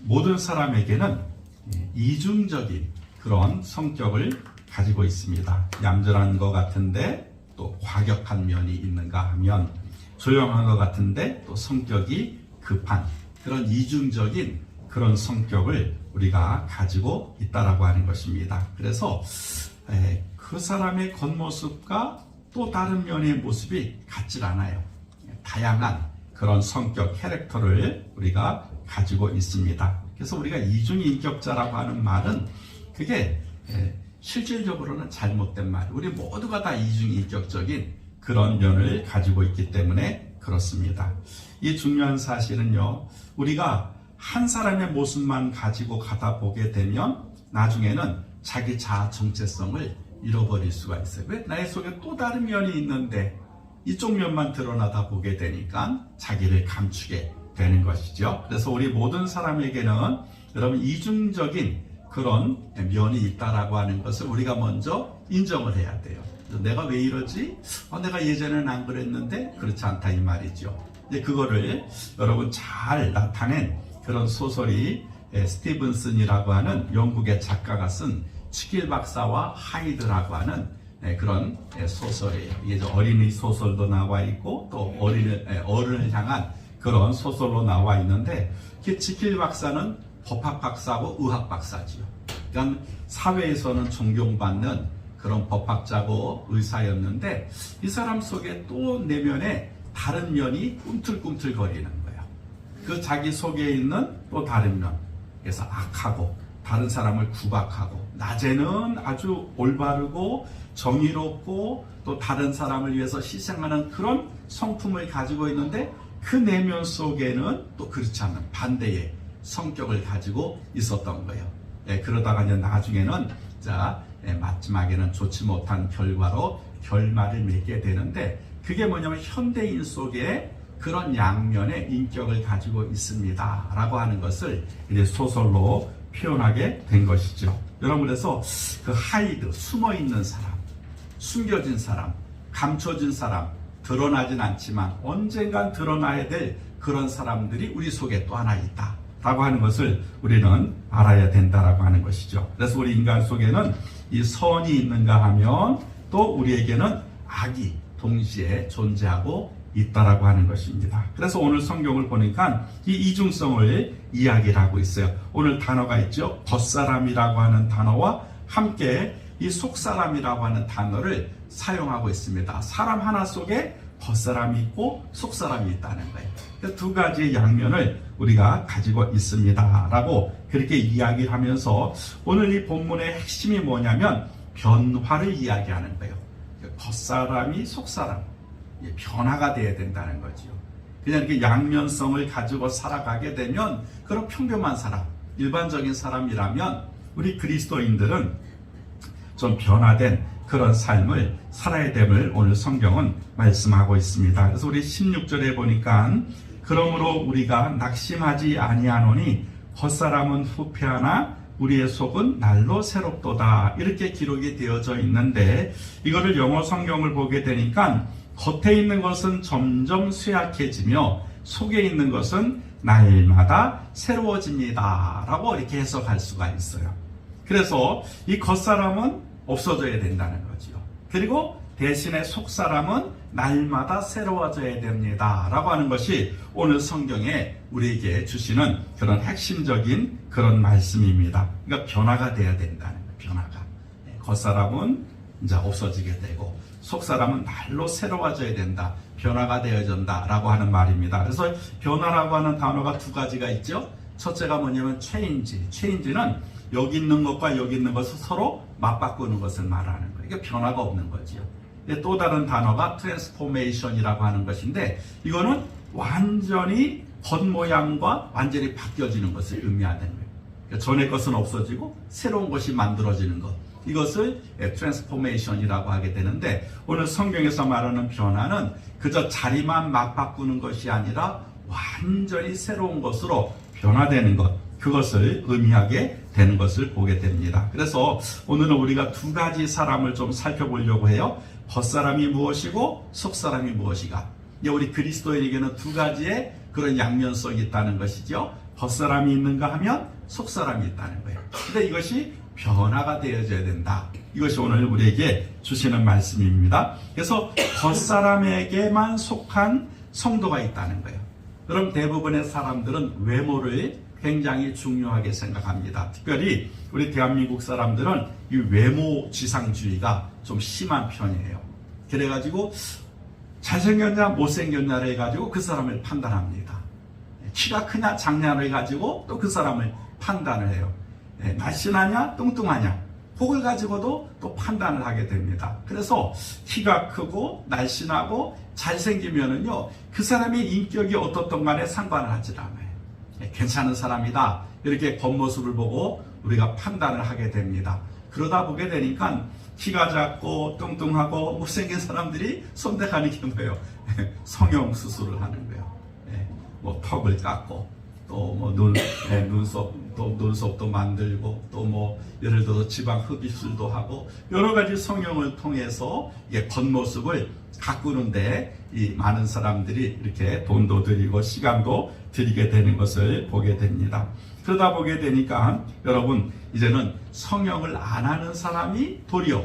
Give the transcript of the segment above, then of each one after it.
모든 사람에게는 이중적인 그런 성격을 가지고 있습니다. 얌전한 것 같은데 또 과격한 면이 있는가 하면 조용한 것 같은데 또 성격이 급한 그런 이중적인 그런 성격을 우리가 가지고 있다라고 하는 것입니다. 그래서 그 사람의 겉모습과 또 다른 면의 모습이 같질 않아요. 다양한 그런 성격, 캐릭터를 우리가 가지고 있습니다. 그래서 우리가 이중인격자라고 하는 말은 그게 실질적으로는 잘못된 말. 우리 모두가 다 이중인격적인 그런 면을 가지고 있기 때문에 그렇습니다. 이 중요한 사실은요, 우리가 한 사람의 모습만 가지고 가다 보게 되면 나중에는 자기 자아 정체성을 잃어버릴 수가 있어요. 왜? 나의 속에 또 다른 면이 있는데 이쪽 면만 드러나다 보게 되니까 자기를 감추게 되는 것이죠. 그래서 우리 모든 사람에게는 여러분 이중적인 그런 면이 있다라고 하는 것을 우리가 먼저 인정을 해야 돼요. 내가 왜 이러지? 내가 예전에는 안 그랬는데 그렇지 않다 이 말이죠. 근데 그거를 여러분 잘 나타낸 그런 소설이 스티븐슨이라고 하는 영국의 작가가 쓴 치킬 박사와 하이드라고 하는 그런 소설이에요. 이게 어린이 소설도 나와 있고 또 어른을 향한 그런 소설로 나와 있는데 치킬 박사는 법학 박사고 의학 박사지요. 그러니까 사회에서는 존경받는 그런 법학자고 의사였는데 이 사람 속에 또 내면에 다른 면이 꿈틀꿈틀거리는 거예요. 그 자기 속에 있는 또 다른 면. 그래서 악하고 다른 사람을 구박하고 낮에는 아주 올바르고 정의롭고 또 다른 사람을 위해서 희생하는 그런 성품을 가지고 있는데 그 내면 속에는 또 그렇지 않은 반대의 성격을 가지고 있었던 거예요. 그러다가 이제 나중에는 마지막에는 좋지 못한 결과로 결말을 맺게 되는데 그게 뭐냐면 현대인 속에 그런 양면의 인격을 가지고 있습니다 라고 하는 것을 이제 소설로 표현하게 된 것이죠. 여러분 그래서 그 하이드, 숨어있는 사람, 숨겨진 사람, 감춰진 사람, 드러나진 않지만 언젠간 드러나야 될 그런 사람들이 우리 속에 또 하나 있다 라고 하는 것을 우리는 알아야 된다라고 하는 것이죠. 그래서 우리 인간 속에는 이 선이 있는가 하면 또 우리에게는 악이 동시에 존재하고 있다라고 하는 것입니다. 그래서 오늘 성경을 보니까 이 이중성을 이야기를 하고 있어요. 오늘 단어가 있죠. 겉사람이라고 하는 단어와 함께 이 속사람이라고 하는 단어를 사용하고 있습니다. 사람 하나 속에 겉사람이 있고 속사람이 있다는 거예요. 두 가지의 양면을 우리가 가지고 있습니다 라고 그렇게 이야기를 하면서 오늘 이 본문의 핵심이 뭐냐면 변화를 이야기하는 거예요. 겉사람이 속사람, 변화가 돼야 된다는 거죠. 그냥 이렇게 양면성을 가지고 살아가게 되면 그런 평범한 사람, 일반적인 사람이라면 우리 그리스도인들은 좀 변화된 그런 삶을 살아야 됨을 오늘 성경은 말씀하고 있습니다. 그래서 우리 16절에 보니까 그러므로 우리가 낙심하지 아니하노니 겉사람은 후패하나 우리의 속은 날로 새롭도다 이렇게 기록이 되어져 있는데 이거를 영어 성경을 보게 되니까 겉에 있는 것은 점점 쇠약해지며 속에 있는 것은 날마다 새로워집니다 라고 이렇게 해석할 수가 있어요. 그래서 이 겉사람은 없어져야 된다는 거죠. 그리고 대신에 속사람은 날마다 새로워져야 됩니다 라고 하는 것이 오늘 성경에 우리에게 주시는 그런 핵심적인 그런 말씀입니다. 그러니까 변화가 돼야 된다는 거예요. 변화가. 겉사람은 이제 없어지게 되고 속사람은 날로 새로워져야 된다. 변화가 되어진다 라고 하는 말입니다. 그래서 변화라고 하는 단어가 두 가지가 있죠. 첫째가 뭐냐면 change. change는 여기 있는 것과 여기 있는 것을 서로 맞바꾸는 것을 말하는 거예요. 이게 변화가 없는 거지요. 또 다른 단어가 transformation이라고 하는 것인데 이거는 완전히 겉모양과 완전히 바뀌어지는 것을 의미하는 거예요. 그러니까 전의 것은 없어지고 새로운 것이 만들어지는 것. 이것을 트랜스포메이션이라고 하게 되는데 오늘 성경에서 말하는 변화는 그저 자리만 맞바꾸는 것이 아니라 완전히 새로운 것으로 변화되는 것, 그것을 의미하게 되는 것을 보게 됩니다. 그래서 오늘은 우리가 두 가지 사람을 좀 살펴보려고 해요. 겉사람이 무엇이고 속사람이 무엇이가. 우리 그리스도인에게는 두 가지의 그런 양면성이 있다는 것이죠. 겉사람이 있는가 하면 속사람이 있다는 거예요. 근데 이것이 변화가 되어져야 된다. 이것이 오늘 우리에게 주시는 말씀입니다. 그래서 겉사람에게만 속한 성도가 있다는 거예요. 그럼 대부분의 사람들은 외모를 굉장히 중요하게 생각합니다. 특별히 우리 대한민국 사람들은 이 외모 지상주의가 좀 심한 편이에요. 그래가지고 잘생겼냐 못생겼냐를 해가지고 그 사람을 판단합니다. 키가 크냐 작냐를 가지고 또 그 사람을 판단을 해요. 날씬하냐 뚱뚱하냐 그걸 가지고도 또 판단을 하게 됩니다. 그래서 키가 크고 날씬하고 잘생기면은요 그 사람의 인격이 어떻든 간에 상관을 하지 않아요. 괜찮은 사람이다 이렇게 겉모습을 보고 우리가 판단을 하게 됩니다. 그러다 보게 되니까 키가 작고 뚱뚱하고 못생긴 사람들이 선택하는 게 뭐예요? 성형 수술을 하는 거예요. 뭐 턱을 깎고 또 뭐 눈썹도 만들고 또 뭐 예를 들어서 지방 흡입술도 하고 여러 가지 성형을 통해서 겉모습을 가꾸는데 이 많은 사람들이 이렇게 돈도 들이고 시간도 들이게 되는 것을 보게 됩니다. 그러다 보게 되니까 여러분 이제는 성형을 안 하는 사람이 도리어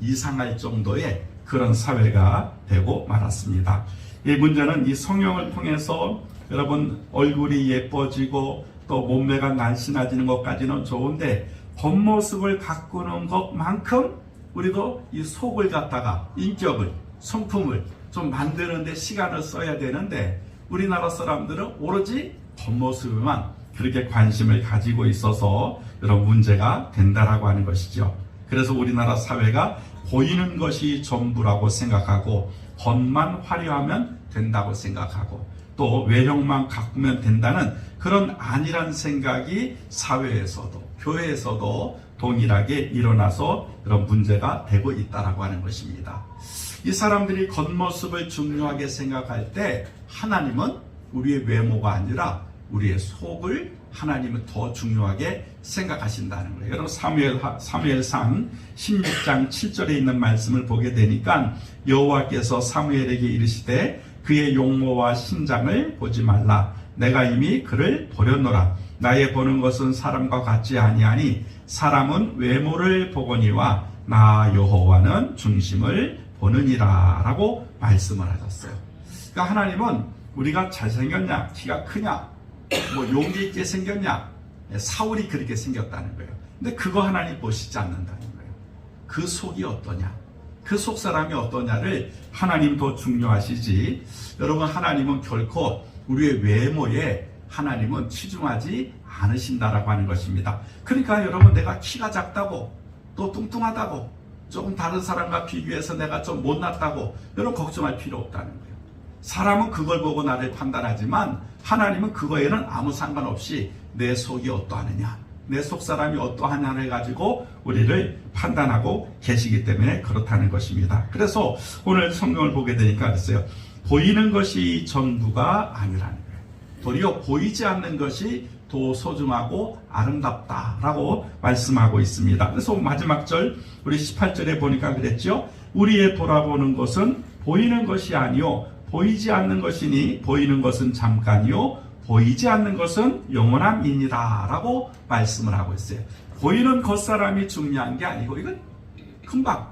이상할 정도의 그런 사회가 되고 말았습니다. 이 문제는 이 성형을 통해서 여러분 얼굴이 예뻐지고 또 몸매가 날씬해지는 것까지는 좋은데 겉모습을 가꾸는 것만큼 우리도 이 속을 갖다가 인격을 성품을 좀 만드는데 시간을 써야 되는데 우리나라 사람들은 오로지 겉모습에만 그렇게 관심을 가지고 있어서 이런 문제가 된다라고 하는 것이죠. 그래서 우리나라 사회가 보이는 것이 전부라고 생각하고 겉만 화려하면 된다고 생각하고 또 외형만 가꾸면 된다는 그런 아니란 생각이 사회에서도 교회에서도 동일하게 일어나서 그런 문제가 되고 있다라고 하는 것입니다. 이 사람들이 겉모습을 중요하게 생각할 때 하나님은 우리의 외모가 아니라 우리의 속을 하나님은 더 중요하게 생각하신다는 거예요. 여러분 사무엘상 16장 7절에 있는 말씀을 보게 되니까 여호와께서 사무엘에게 이르시되 그의 용모와 신장을 보지 말라. 내가 이미 그를 보렸노라. 나의 보는 것은 사람과 같지 아니하니 사람은 외모를 보거니와 나 여호와는 중심을 보느니라 라고 말씀을 하셨어요. 그러니까 하나님은 우리가 잘생겼냐 키가 크냐 뭐 용기 있게 생겼냐 사울이 그렇게 생겼다는 거예요. 근데 그거 하나님 보시지 않는다는 거예요. 그 속이 어떠냐 그 속 사람이 어떠냐를 하나님 더 중요하시지. 여러분 하나님은 결코 우리의 외모에 하나님은 치중하지 않으신다라고 하는 것입니다. 그러니까 여러분 내가 키가 작다고 또 뚱뚱하다고 조금 다른 사람과 비교해서 내가 좀 못났다고 여러분 걱정할 필요 없다는 거예요. 사람은 그걸 보고 나를 판단하지만 하나님은 그거에는 아무 상관없이 내 속이 어떠하느냐 내 속 사람이 어떠하냐를 가지고 우리를 판단하고 계시기 때문에 그렇다는 것입니다. 그래서 오늘 성경을 보게 되니까 그랬어요. 보이는 것이 전부가 아니라는 거예요. 도리어 보이지 않는 것이 더 소중하고 아름답다라고 말씀하고 있습니다. 그래서 마지막 절 우리 18절에 보니까 그랬죠. 우리의 돌아보는 것은 보이는 것이 아니요 보이지 않는 것이니 보이는 것은 잠깐이요 보이지 않는 것은 영원함이니라 라고 말씀을 하고 있어요. 보이는 겉사람이 중요한 게 아니고 이건 금방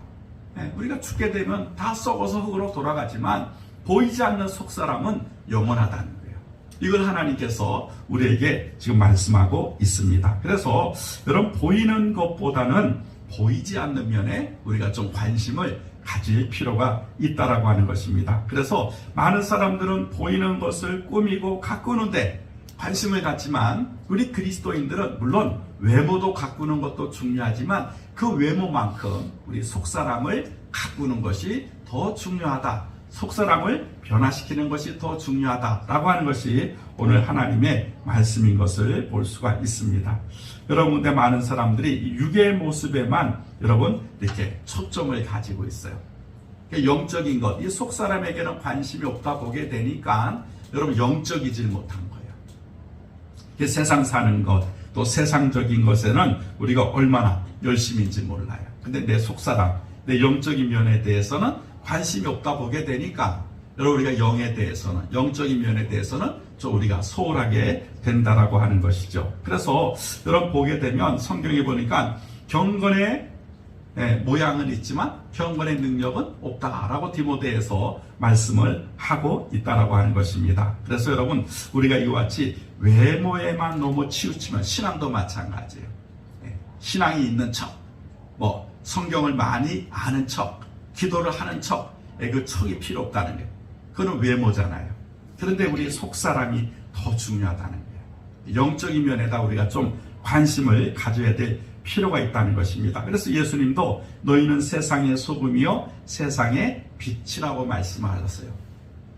우리가 죽게 되면 다 썩어서 흙으로 돌아가지만 보이지 않는 속사람은 영원하다는 거예요. 이걸 하나님께서 우리에게 지금 말씀하고 있습니다. 그래서 여러분 보이는 것보다는 보이지 않는 면에 우리가 좀 관심을 가질 필요가 있다라고 하는 것입니다. 그래서 많은 사람들은 보이는 것을 꾸미고 가꾸는데 관심을 갖지만 우리 그리스도인들은 물론 외모도 가꾸는 것도 중요하지만 그 외모만큼 우리 속사람을 가꾸는 것이 더 중요하다. 속사람을 변화시키는 것이 더 중요하다라고 하는 것이 오늘 하나님의 말씀인 것을 볼 수가 있습니다. 여러분, 근데 많은 사람들이 육의 모습에만 여러분 이렇게 초점을 가지고 있어요. 영적인 것, 이 속사람에게는 관심이 없다 보게 되니까 여러분 영적이질 못한 거예요. 세상 사는 것, 또 세상적인 것에는 우리가 얼마나 열심인지 몰라요. 근데 내 속사람, 내 영적인 면에 대해서는 관심이 없다 보게 되니까 여러분 우리가 영에 대해서는 영적인 면에 대해서는 좀 우리가 소홀하게 된다라고 하는 것이죠. 그래서 여러분 보게 되면 성경에 보니까 경건의 모양은 있지만 경건의 능력은 없다라고 디모데에서 말씀을 하고 있다라고 하는 것입니다. 그래서 여러분 우리가 이와 같이 외모에만 너무 치우치면 신앙도 마찬가지예요. 신앙이 있는 척, 성경을 많이 아는 척, 기도를 하는 척, 그 척이 필요 없다는 거예요. 그건 외모잖아요. 그런데 우리 속사람이 더 중요하다는 거예요. 영적인 면에다 우리가 좀 관심을 가져야 될 필요가 있다는 것입니다. 그래서 예수님도 너희는 세상의 소금이요 세상의 빛이라고 말씀하셨어요.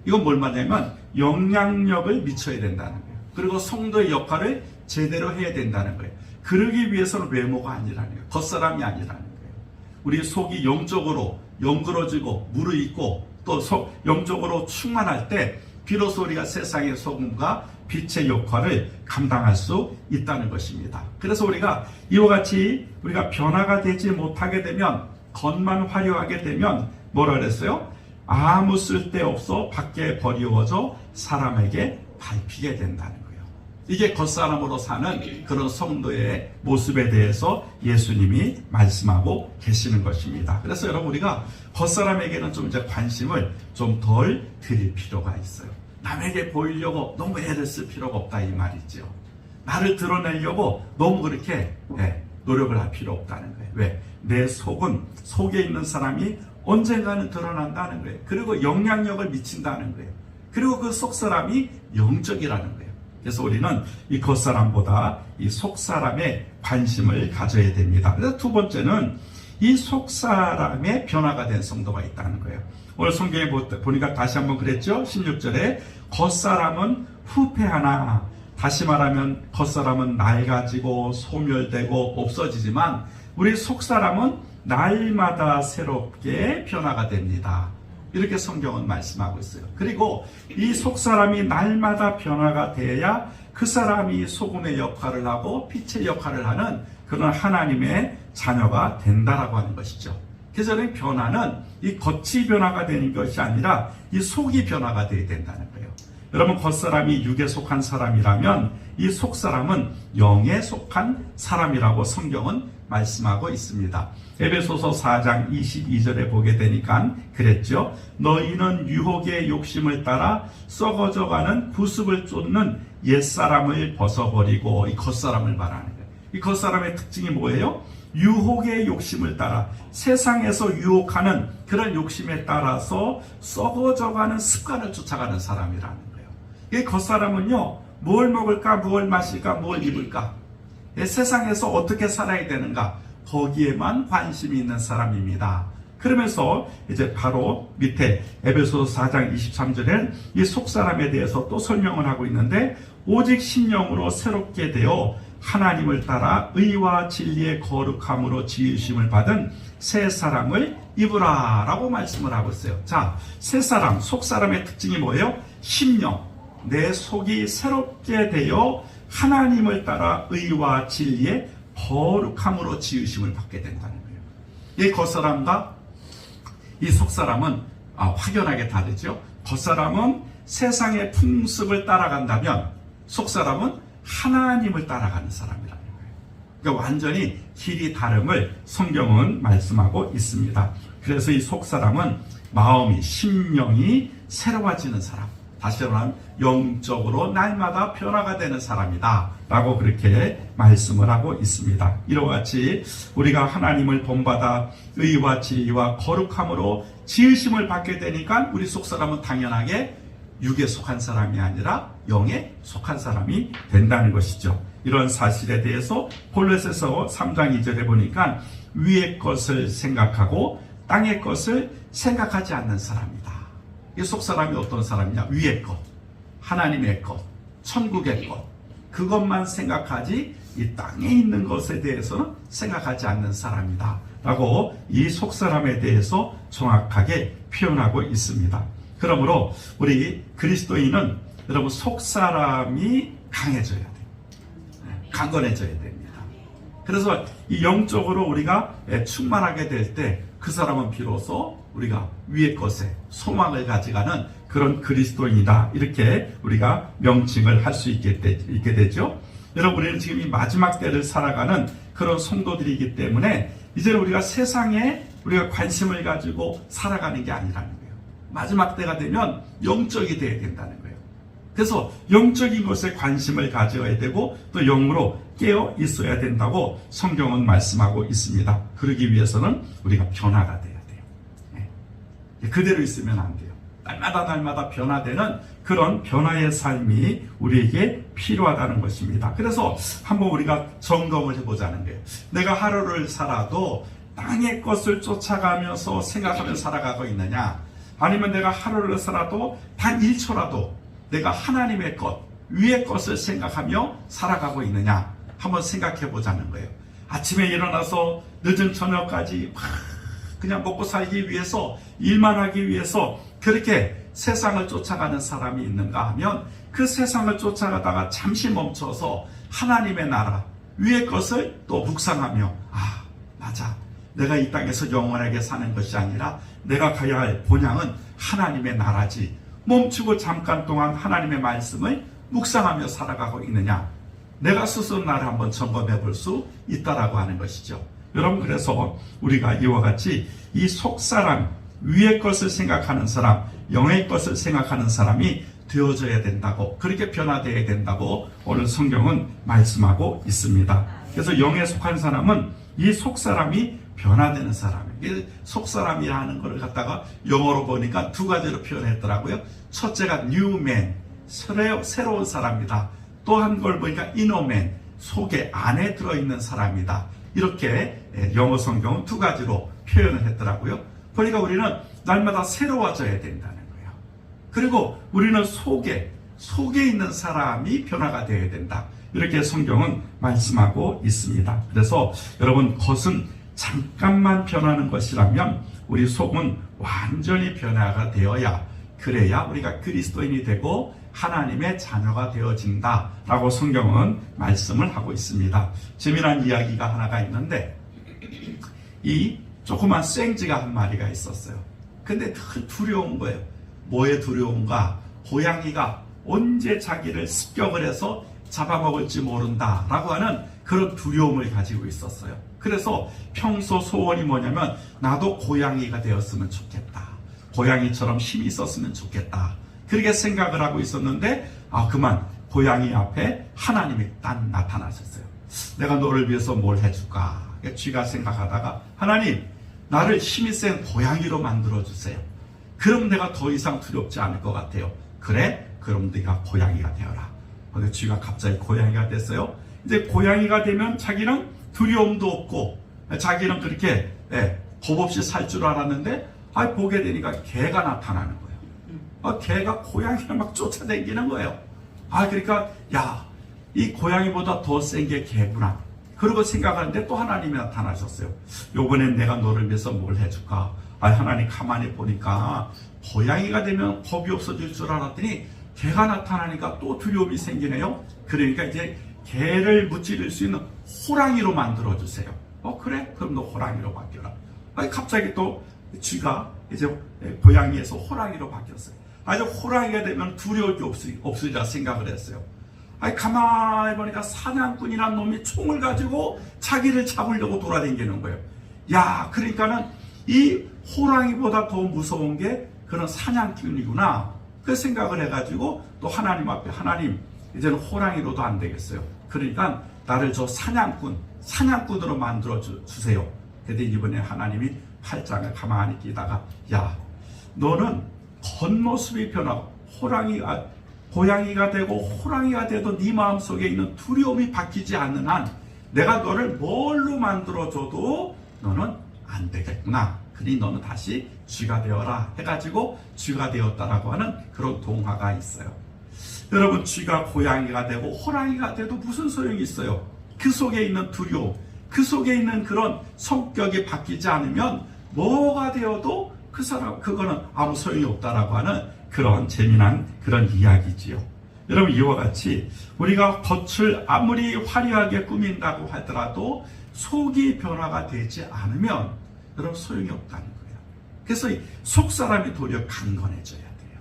이건 뭘 말하냐면 영향력을 미쳐야 된다는 거예요. 그리고 성도의 역할을 제대로 해야 된다는 거예요. 그러기 위해서는 외모가 아니라는 거예요. 겉사람이 아니라는 거예요. 우리 속이 영적으로 영그러지고 무르익고 또 영적으로 충만할 때 비로소 우리가 세상의 소금과 빛의 역할을 감당할 수 있다는 것입니다. 그래서 우리가 이와 같이 우리가 변화가 되지 못하게 되면 겉만 화려하게 되면 뭐라 그랬어요? 아무 쓸데없어 밖에 버리워져 사람에게 밟히게 된다는 거예요. 이게 겉사람으로 사는 그런 성도의 모습에 대해서 예수님이 말씀하고 계시는 것입니다. 그래서 여러분 우리가 겉사람에게는 좀 이제 관심을 좀 덜 드릴 필요가 있어요. 남에게 보이려고 너무 애를 쓸 필요가 없다 이 말이죠. 나를 드러내려고 너무 그렇게 노력을 할 필요 없다는 거예요. 왜? 내 속은 속에 있는 사람이 언젠가는 드러난다는 거예요. 그리고 영향력을 미친다는 거예요. 그리고 그 속사람이 영적이라는 거예요. 그래서 우리는 이 겉사람보다 이 속사람에 관심을 가져야 됩니다. 그래서 두 번째는 이 속사람의 변화가 된 성도가 있다는 거예요. 오늘 성경에 보니까 다시 한번 그랬죠. 16절에 겉사람은 후패하나, 다시 말하면 겉사람은 낡아지고 소멸되고 없어지지만 우리 속사람은 날마다 새롭게 변화가 됩니다. 이렇게 성경은 말씀하고 있어요. 그리고 이 속사람이 날마다 변화가 돼야 그 사람이 소금의 역할을 하고 빛의 역할을 하는 그런 하나님의 자녀가 된다라고 하는 것이죠. 그래서 이 변화는 이 겉이 변화가 되는 것이 아니라 이 속이 변화가 되어야 된다는 거예요. 여러분 겉사람이 육에 속한 사람이라면 이 속사람은 영에 속한 사람이라고 성경은 말씀하고 있습니다. 에베소서 4장 22절에 보게 되니까 그랬죠. 너희는 유혹의 욕심을 따라 썩어져가는 구습을 쫓는 옛사람을 벗어버리고, 이 겉사람을 말하는 거예요. 이 겉사람의 특징이 뭐예요? 유혹의 욕심을 따라 세상에서 유혹하는 그런 욕심에 따라서 썩어져가는 습관을 쫓아가는 사람이라는 거예요. 이 겉사람은요, 뭘 먹을까, 뭘 마실까, 뭘 입을까, 세상에서 어떻게 살아야 되는가, 거기에만 관심이 있는 사람입니다. 그러면서 이제 바로 밑에 에베소서 4장 23절엔 이 속사람에 대해서 또 설명을 하고 있는데, 오직 심령으로 새롭게 되어 하나님을 따라 의와 진리의 거룩함으로 지으심을 받은 새 사람을 입으라 라고 말씀을 하고 있어요. 자, 새 사람, 속사람의 특징이 뭐예요? 심령, 내 속이 새롭게 되어 하나님을 따라 의와 진리의 거룩함으로 지으심을 받게 된다는 거예요. 이 겉사람과 이 속사람은 확연하게 다르죠. 겉사람은 세상의 풍습을 따라간다면 속사람은 하나님을 따라가는 사람이라는 거예요. 그러니까 완전히 길이 다름을 성경은 말씀하고 있습니다. 그래서 이 속사람은 마음이, 심령이 새로워지는 사람, 다시 말하면 영적으로 날마다 변화가 되는 사람이다 라고 그렇게 말씀을 하고 있습니다. 이와 같이 우리가 하나님을 본받아 의와 진리와 거룩함으로 지으심을 받게 되니까 우리 속사람은 당연하게 육에 속한 사람이 아니라 영에 속한 사람이 된다는 것이죠. 이런 사실에 대해서 골로새서 3장 2절에 보니까 위의 것을 생각하고 땅의 것을 생각하지 않는 사람이다. 이 속사람이 어떤 사람이냐? 위의 것, 하나님의 것, 천국의 것, 그것만 생각하지 이 땅에 있는 것에 대해서는 생각하지 않는 사람이다 라고 이 속사람에 대해서 정확하게 표현하고 있습니다. 그러므로 우리 그리스도인은 여러분 속사람이 강해져야 돼요. 강건해져야 됩니다. 그래서 이 영적으로 우리가 충만하게 될 때 그 사람은 비로소 우리가 위의 것에 소망을 가져가는 그런 그리스도인이다. 이렇게 우리가 명칭을 할 수 있게 되죠. 여러분, 우리는 지금 이 마지막 때를 살아가는 그런 성도들이기 때문에 이제는 우리가 세상에 우리가 관심을 가지고 살아가는 게 아니라는 거예요. 마지막 때가 되면 영적이 되어야 된다는 거예요. 그래서 영적인 것에 관심을 가져야 되고 또 영으로 깨어 있어야 된다고 성경은 말씀하고 있습니다. 그러기 위해서는 우리가 변화가 돼야 돼요. 네. 그대로 있으면 안 돼요. 날마다 변화되는 그런 변화의 삶이 우리에게 필요하다는 것입니다. 그래서 한번 우리가 점검을 해보자는 거예요. 내가 하루를 살아도 땅의 것을 쫓아가면서 생각하면서 살아가고 있느냐, 아니면 내가 하루를 살아도 단 1초라도 내가 하나님의 것, 위의 것을 생각하며 살아가고 있느냐 한번 생각해 보자는 거예요. 아침에 일어나서 늦은 저녁까지 막 그냥 먹고 살기 위해서, 일만 하기 위해서 그렇게 세상을 쫓아가는 사람이 있는가 하면, 그 세상을 쫓아가다가 잠시 멈춰서 하나님의 나라, 위의 것을 또 묵상하며, 아, 맞아, 내가 이 땅에서 영원하게 사는 것이 아니라 내가 가야 할 본향은 하나님의 나라지. 멈추고 잠깐 동안 하나님의 말씀을 묵상하며 살아가고 있느냐, 내가 스스로 나를 한번 점검해 볼 수 있다라고 하는 것이죠. 여러분, 그래서 우리가 이와 같이 이 속사람, 위의 것을 생각하는 사람, 영의 것을 생각하는 사람이 되어져야 된다고, 그렇게 변화되어야 된다고 오늘 성경은 말씀하고 있습니다. 그래서 영에 속한 사람은 이 속사람이 변화되는 사람이에요. 속사람이라 하는 걸 갖다가 영어로 보니까 두 가지로 표현했더라고요. 첫째가 new man, 새로운 사람이다. 또 한 걸 보니까 inner man, 속에 안에 들어있는 사람이다. 이렇게 영어 성경은 두 가지로 표현을 했더라고요. 그러니까 우리는 날마다 새로워져야 된다는 거예요. 그리고 우리는 속에 있는 사람이 변화가 되어야 된다. 이렇게 성경은 말씀하고 있습니다. 그래서 여러분, 겉은 잠깐만 변하는 것이라면 우리 속은 완전히 변화가 되어야, 그래야 우리가 그리스도인이 되고 하나님의 자녀가 되어진다라고 성경은 말씀을 하고 있습니다. 재미난 이야기가 하나가 있는데, 이 조그만 생쥐가 한 마리가 있었어요. 근데 두려운 거예요. 뭐에 두려운가? 고양이가 언제 자기를 습격을 해서 잡아먹을지 모른다라고 하는 그런 두려움을 가지고 있었어요. 그래서 평소 소원이 뭐냐면, 나도 고양이가 되었으면 좋겠다. 고양이처럼 힘이 있었으면 좋겠다. 그렇게 생각을 하고 있었는데, 그만 고양이 앞에 하나님이 딱 나타나셨어요. 내가 너를 위해서 뭘 해줄까? 쥐가 생각하다가, 하나님, 나를 힘이 센 고양이로 만들어주세요. 그럼 내가 더 이상 두렵지 않을 것 같아요. 그래? 그럼 네가 고양이가 되어라. 근데 쥐가 갑자기 고양이가 됐어요. 이제 고양이가 되면 자기는 두려움도 없고, 자기는 그렇게 겁 없이 살 줄 알았는데, 보게 되니까 개가 나타나는 거예요. 개가 고양이를 막 쫓아다니는 거예요. 그러니까 이 고양이보다 더 센 게 개구나. 그러고 생각하는데 또 하나님이 나타나셨어요. 요번엔 내가 너를 위해서 뭘 해줄까? 하나님 가만히 보니까 고양이가 되면 겁이 없어질 줄 알았더니 개가 나타나니까 또 두려움이 생기네요. 그러니까 이제 개를 무찌를 수 있는 호랑이로 만들어주세요. 그래? 그럼 너 호랑이로 바뀌어라. 갑자기 또 쥐가 이제 고양이에서 호랑이로 바뀌었어요. 이제 호랑이가 되면 두려울 게 없으리라 생각을 했어요. 가만히 보니까 사냥꾼이란 놈이 총을 가지고 자기를 잡으려고 돌아다니는 거예요. 그러니까는 이 호랑이보다 더 무서운 게 그런 사냥꾼이구나. 그 생각을 해가지고 또 하나님 앞에, 하나님, 이제는 호랑이로도 안 되겠어요. 그러니까 나를 저 사냥꾼으로 만들어 주세요. 근데 이번에 하나님이 팔짱을 가만히 끼다가, 너는 겉모습이 변하고 고양이가 되고 호랑이가 돼도 네 마음속에 있는 두려움이 바뀌지 않는 한 내가 너를 뭘로 만들어줘도 너는 안 되겠구나. 그러니 너는 다시 쥐가 되어라 해가지고 쥐가 되었다라고 하는 그런 동화가 있어요. 여러분, 쥐가 고양이가 되고 호랑이가 돼도 무슨 소용이 있어요? 그 속에 있는 두려움, 그 속에 있는 그런 성격이 바뀌지 않으면 뭐가 되어도 그거는 아무 소용이 없다라고 하는 그런 재미난 그런 이야기지요. 여러분, 이와 같이 우리가 겉을 아무리 화려하게 꾸민다고 하더라도 속이 변화가 되지 않으면 여러분 소용이 없다는 거예요. 그래서 속 사람이 도리어 강건해져야 돼요.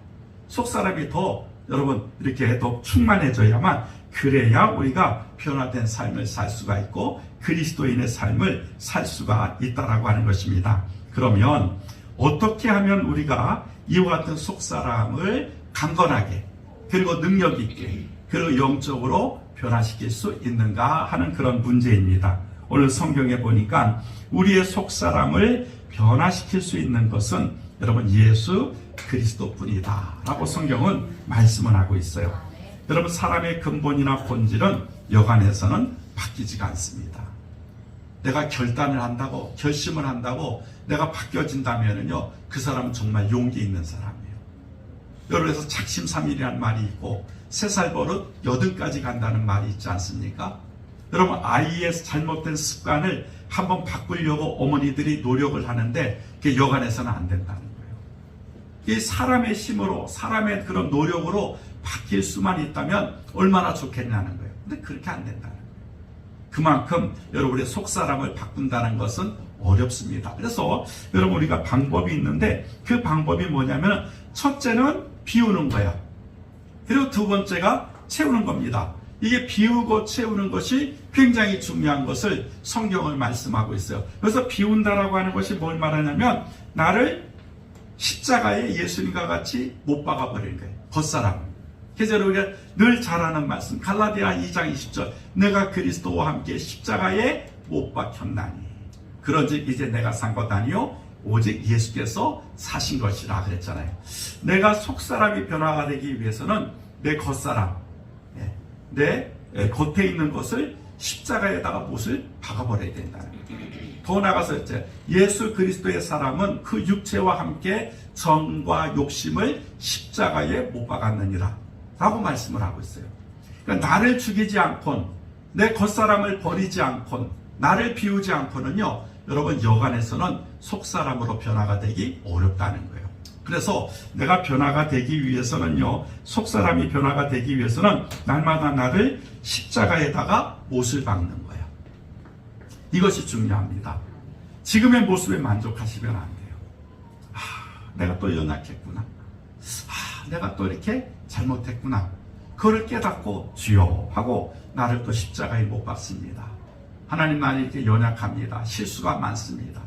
속사람이 더 여러분 이렇게 더 충만해져야만 그래야 우리가 변화된 삶을 살 수가 있고 그리스도인의 삶을 살 수가 있다라고 하는 것입니다. 그러면 어떻게 하면 우리가 이와 같은 속사람을 강건하게 그리고 능력 있게 그리고 영적으로 변화시킬 수 있는가 하는 그런 문제입니다. 오늘 성경에 보니까 우리의 속사람을 변화시킬 수 있는 것은 여러분 예수 그리스도뿐이다 라고 성경은 말씀을 하고 있어요. 여러분 사람의 근본이나 본질은 여간해서는 바뀌지가 않습니다. 내가 결단을 한다고 결심을 한다고 내가 바뀌어진다면요 그 사람은 정말 용기 있는 사람이에요. 여러분에서 작심삼일이라는 말이 있고 3살 버릇 8까지 간다는 말이 있지 않습니까? 여러분 아이의 잘못된 습관을 한번 바꾸려고 어머니들이 노력을 하는데 그게 여간해서는 안 된다는 거예요. 이 사람의 힘으로 사람의 그런 노력으로 바뀔 수만 있다면 얼마나 좋겠냐는 거예요. 근데 그렇게 안 된다는 거예요. 그만큼 여러분의 속사람을 바꾼다는 것은 어렵습니다. 그래서 여러분 우리가 방법이 있는데 그 방법이 뭐냐면 첫째는 비우는 거야. 그리고 두 번째가 채우는 겁니다. 이게 비우고 채우는 것이 굉장히 중요한 것을 성경을 말씀하고 있어요. 그래서 비운다라고 하는 것이 뭘 말하냐면 나를 십자가에 예수님과 같이 못 박아버리는 거예요. 겉사람. 그래서 우리가 늘 잘 아는 말씀 갈라디아 2장 20절 내가 그리스도와 함께 십자가에 못 박혔나니 그런즉 이제 내가 산 것 아니요 오직 예수께서 사신 것이라 그랬잖아요. 내가 속사람이 변화가 되기 위해서는 내 겉사람 내 겉에 있는 것을 십자가에다가 못을 박아버려야 된다는 거예요. 더 나아가서 이제 예수 그리스도의 사람은 그 육체와 함께 정과 욕심을 십자가에 못 박았느니라 라고 말씀을 하고 있어요. 그러니까 나를 죽이지 않곤 내 겉사람을 버리지 않곤 나를 비우지 않고는요 여러분 여간에서는 속사람으로 변화가 되기 어렵다는 거예요. 그래서 내가 변화가 되기 위해서는요 속사람이 변화가 되기 위해서는 날마다 나를 십자가에다가 못을 박는 거예요. 이것이 중요합니다. 지금의 모습에 만족하시면 안 돼요. 내가 또 연약했구나. 내가 또 이렇게 잘못했구나. 그걸 깨닫고 주여 하고 나를 또 십자가에 못 박습니다. 하나님 나는 이렇게 연약합니다. 실수가 많습니다.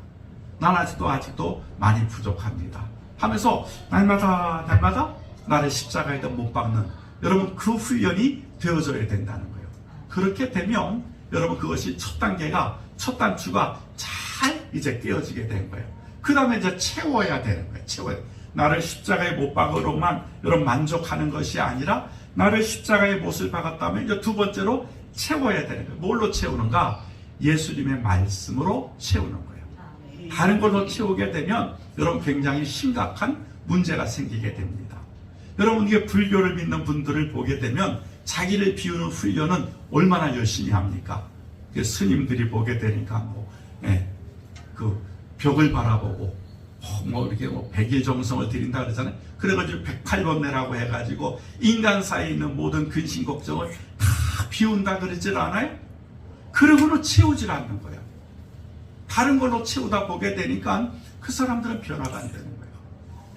난 아직도 많이 부족합니다. 하면서 날마다 나를 십자가에다 못 박는 여러분 그 훈련이 되어져야 된다는 거예요. 그렇게 되면 여러분 그것이 첫 단추가 잘 이제 깨어지게 된 거예요. 그 다음에 이제 채워야 되는 거예요. 나를 십자가에 못 박으로만 여러분 만족하는 것이 아니라 나를 십자가에 못을 박았다면 이제 두 번째로 채워야 되는 거예요. 뭘로 채우는가? 예수님의 말씀으로 채우는 거예요. 다른 걸로 채우게 되면 여러분 굉장히 심각한 문제가 생기게 됩니다. 여러분 이게 불교를 믿는 분들을 보게 되면 자기를 비우는 훈련은 얼마나 열심히 합니까? 스님들이 보게 되니까 그 벽을 바라보고 이렇게 100일 정성을 드린다 그러잖아요. 그래가지고 108번뇌라고 해가지고 인간 사이에 있는 모든 근심 걱정을 다 비운다 그러질 않아요? 그러고는 채우질 않는 거예요. 다른 걸로 채우다 보게 되니까 그 사람들은 변화가 안 되는 거예요.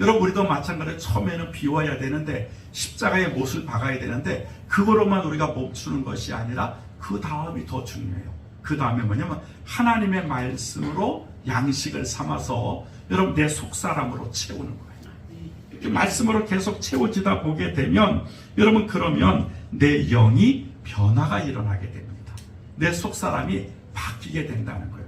여러분 우리도 마찬가지로 처음에는 비워야 되는데 십자가에 못을 박아야 되는데 그거로만 우리가 멈추는 것이 아니라 그 다음이 더 중요해요. 그 다음에 뭐냐면 하나님의 말씀으로 양식을 삼아서 여러분 내 속사람으로 채우는 거예요. 말씀으로 계속 채워지다 보게 되면 여러분 그러면 내 영이 변화가 일어나게 됩니다. 내 속사람이 바뀌게 된다는 거예요.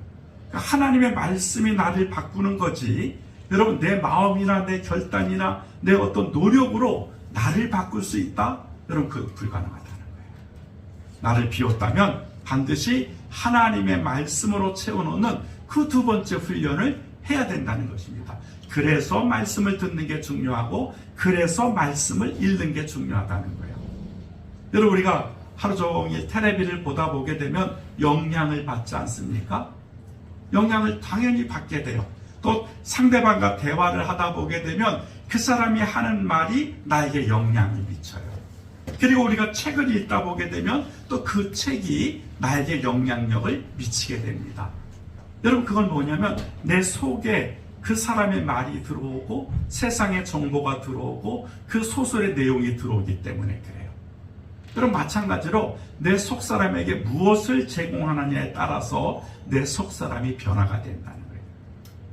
그러니까 하나님의 말씀이 나를 바꾸는 거지 여러분 내 마음이나 내 결단이나 내 어떤 노력으로 나를 바꿀 수 있다? 여러분 그거 불가능하다는 거예요. 나를 비웠다면 반드시 하나님의 말씀으로 채워놓는 그 두 번째 훈련을 해야 된다는 것입니다. 그래서 말씀을 듣는 게 중요하고 그래서 말씀을 읽는 게 중요하다는 거예요. 여러분 우리가 하루 종일 텔레비를 보다 보게 되면 영향을 받지 않습니까? 영향을 당연히 받게 돼요. 또 상대방과 대화를 하다 보게 되면 그 사람이 하는 말이 나에게 영향을 미쳐요. 그리고 우리가 책을 읽다 보게 되면 또 그 책이 나에게 영향력을 미치게 됩니다. 여러분 그건 뭐냐면 내 속에 그 사람의 말이 들어오고 세상의 정보가 들어오고 그 소설의 내용이 들어오기 때문에 그래요. 그럼 마찬가지로 내 속사람에게 무엇을 제공하느냐에 따라서 내 속사람이 변화가 된다는 거예요.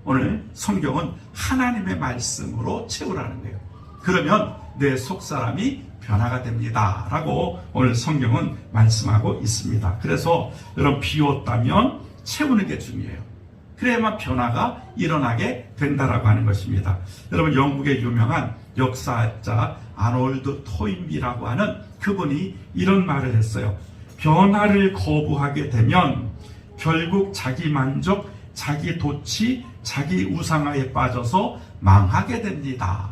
오늘 성경은 하나님의 말씀으로 채우라는 거예요. 그러면 내 속사람이 변화가 됩니다 라고 오늘 성경은 말씀하고 있습니다. 그래서 여러분 비웠다면 채우는 게 중요해요. 그래야만 변화가 일어나게 된다라고 하는 것입니다. 여러분 영국의 유명한 역사학자 아놀드 토인비라고 하는 그분이 이런 말을 했어요. 변화를 거부하게 되면 결국 자기 만족, 자기 도취, 자기 우상화에 빠져서 망하게 됩니다.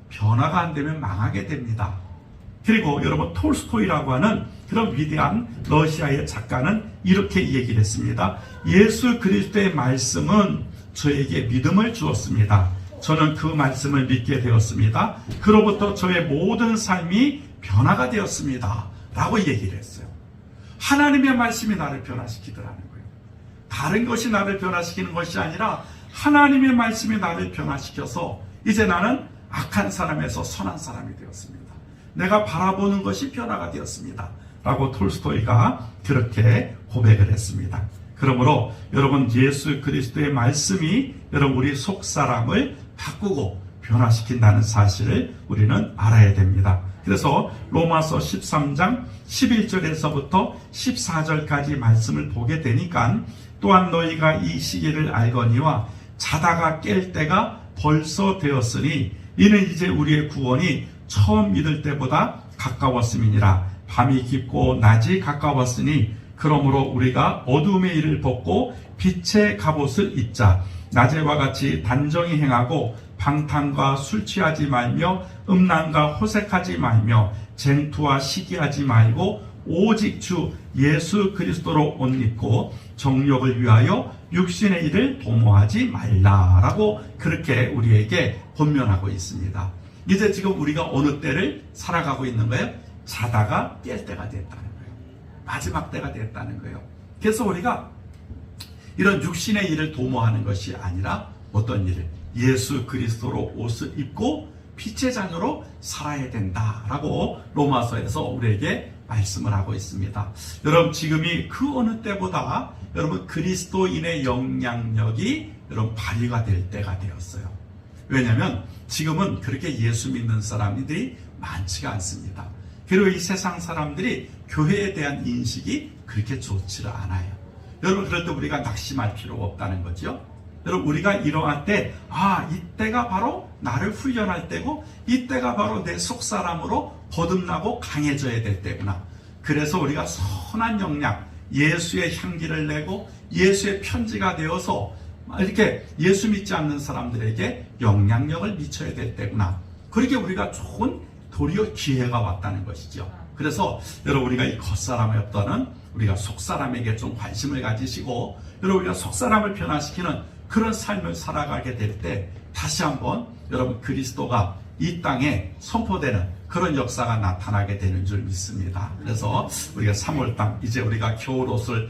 변화가 안 되면 망하게 됩니다. 그리고 여러분 톨스토이라고 하는 그런 위대한 러시아의 작가는 이렇게 얘기를 했습니다. 예수 그리스도의 말씀은 저에게 믿음을 주었습니다. 저는 그 말씀을 믿게 되었습니다. 그로부터 저의 모든 삶이 변화가 되었습니다. 라고 얘기를 했어요. 하나님의 말씀이 나를 변화시키더라는 거예요. 다른 것이 나를 변화시키는 것이 아니라 하나님의 말씀이 나를 변화시켜서 이제 나는 악한 사람에서 선한 사람이 되었습니다. 내가 바라보는 것이 변화가 되었습니다. 라고 톨스토이가 그렇게 고백을 했습니다. 그러므로 여러분 예수 그리스도의 말씀이 여러분 우리 속사람을 바꾸고 변화시킨다는 사실을 우리는 알아야 됩니다. 그래서 로마서 13장 11절에서부터 14절까지 말씀을 보게 되니까 또한 너희가 이 시기를 알거니와 자다가 깰 때가 벌써 되었으니 이는 이제 우리의 구원이 처음 믿을 때보다 가까웠음이니라. 밤이 깊고 낮이 가까웠으니 그러므로 우리가 어둠의 일을 벗고 빛의 갑옷을 입자. 낮에와 같이 단정히 행하고 방탕과 술 취하지 말며 음란과 호색하지 말며 쟁투와 시기하지 말고 오직 주 예수 그리스도로 옷 입고 정욕을 위하여 육신의 일을 도모하지 말라라고 그렇게 우리에게 권면하고 있습니다. 이제 지금 우리가 어느 때를 살아가고 있는 거예요? 자다가 깰 때가 됐다는 거예요. 마지막 때가 됐다는 거예요. 그래서 우리가 이런 육신의 일을 도모하는 것이 아니라 어떤 일을? 예수 그리스도로 옷을 입고 빛의 자녀로 살아야 된다라고 로마서에서 우리에게 말씀을 하고 있습니다. 여러분 지금이 그 어느 때보다 여러분 그리스도인의 영향력이 여러분 발휘가 될 때가 되었어요. 왜냐하면 지금은 그렇게 예수 믿는 사람들이 많지가 않습니다. 그리고 이 세상 사람들이 교회에 대한 인식이 그렇게 좋지를 않아요. 여러분 그럴 때 우리가 낙심할 필요가 없다는 거죠. 여러분 우리가 이러할 때 이때가 바로 나를 훈련할 때고 이때가 바로 내 속사람으로 거듭나고 강해져야 될 때구나. 그래서 우리가 선한 영향, 예수의 향기를 내고 예수의 편지가 되어서 이렇게 예수 믿지 않는 사람들에게 영향력을 미쳐야 될 때구나. 그렇게 우리가 좋은 도리어 기회가 왔다는 것이죠. 그래서 여러분 우리가 이 겉사람의 없다는 우리가 속사람에게 좀 관심을 가지시고 여러분 우리가 속사람을 변화시키는 그런 삶을 살아가게 될 때 다시 한번 여러분 그리스도가 이 땅에 선포되는 그런 역사가 나타나게 되는 줄 믿습니다. 그래서 우리가 3월달 이제 우리가 겨울옷을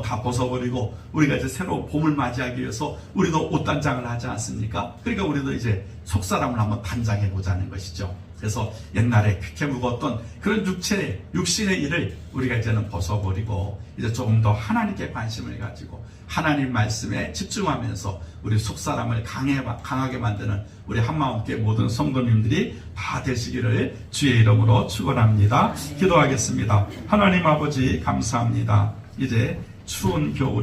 다 벗어버리고 우리가 이제 새로운 봄을 맞이하기 위해서 우리도 옷단장을 하지 않습니까? 그러니까 우리도 이제 속사람을 한번 단장해 보자는 것이죠. 그래서 옛날에 그렇게 무거웠던 그런 육신의 일을 우리가 이제는 벗어버리고 이제 조금 더 하나님께 관심을 가지고 하나님 말씀에 집중하면서 우리 속사람을 강하게 만드는 우리 한마음교회 모든 성도님들이 다 되시기를 주의 이름으로 축원합니다. 기도하겠습니다. 하나님 아버지 감사합니다. 이제 추운 겨울이